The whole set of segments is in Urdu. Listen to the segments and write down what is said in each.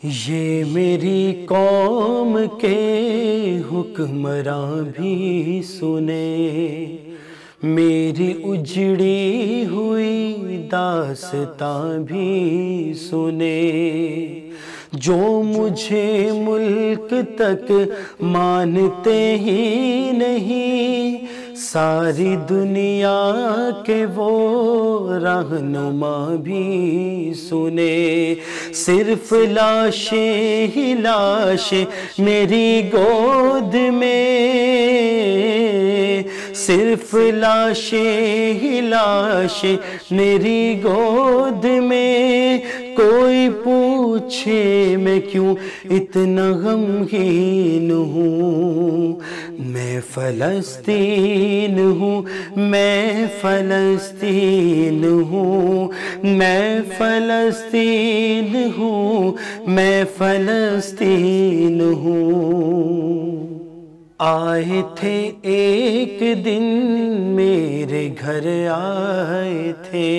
یہ میری قوم کے حکمراں بھی سنے، میری اجڑی ہوئی داستاں بھی سنے، جو مجھے ملک تک مانتے ہی نہیں، ساری دنیا کے وہ رہنما بھی سنے، صرف لاشیں ہی لاشیں میری گود میں، صرف لاشیں ہی لاشیں میری گود میں، کوئی پوچھے میں کیوں اتنا غمگین ہوں، میں فلسطین ہوں، میں فلسطین ہوں، میں فلسطین ہوں، میں فلسطین ہوں۔ آئے تھے ایک دن میرے گھر آئے تھے،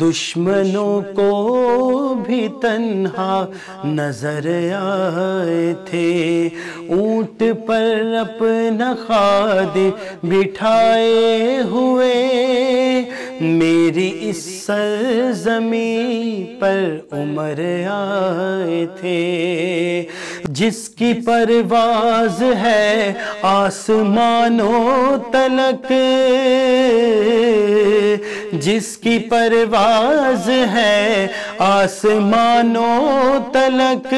دشمنوں کو بھی تنہا نظر آئے تھے، اونٹ پر اپنا خادم بٹھائے ہوئے، میری اس سرزمین پر عمر آئے تھے، جس کی پرواز ہے آسمانوں تلک، جس کی پرواز ہے آسمانوں تلک،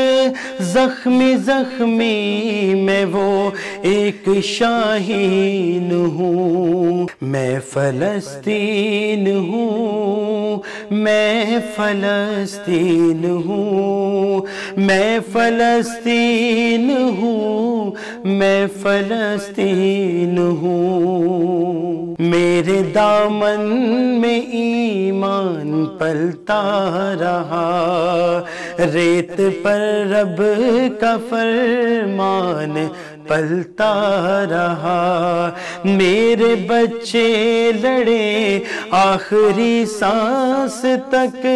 زخمی زخمی میں وہ ایک شاہین ہوں، میں فلسطین ہوں، میں فلسطین ہوں، میں فلسطین ہوں، میں فلسطین ہوں۔ میرے دامن میں ایمان پلتا رہا، ریت پر رب کا فرمان پلتا رہا، میرے بچے لڑے آخری سانس تک،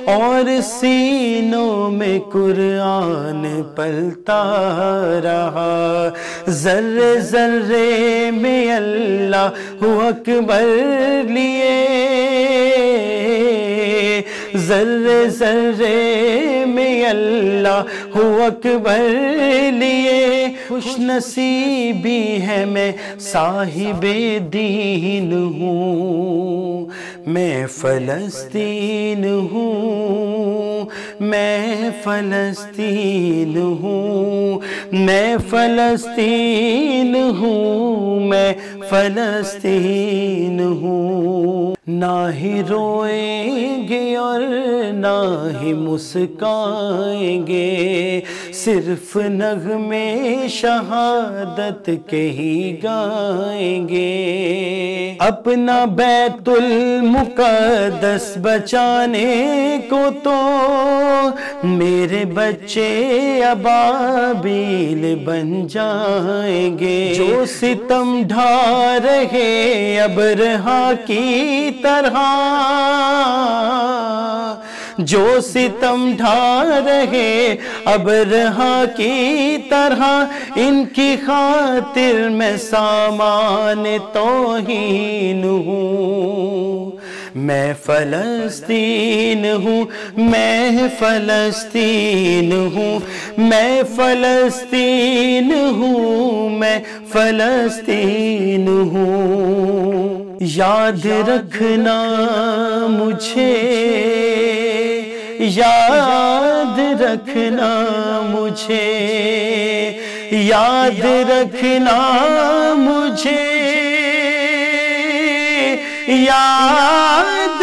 اور سینوں میں قرآن پلتا رہا، ذرے ذرے میں اللہ اکبر لیے، ذرے ذرے میں اللہ اکبر لیے، خوش نصیبی ہے میں صاحب دین ہوں، میں فلسطین ہوں، میں فلسطین ہوں، میں فلسطین ہوں، میں فلسطین ہوں۔ نہ ہی روئیں گے اور نہ ہی مسکائیں گے، صرف نغمے شہادت کے ہی گائیں گے، اپنا بیت المقدس بچانے کو تو میرے بچے ابابیل بن جائیں گے، جو ستم ڈھا رہے ابرہا کی طرح، جو ستم ڈھا رہے ابرہا کی طرح، ان کی خاطر میں سامان توہین ہوں، میں فلسطین ہوں، میں فلسطین ہوں، میں فلسطین ہوں، میں فلسطین ہوں۔ یاد رکھنا مجھے، یاد رکھنا مجھے، یاد رکھنا مجھے، یاد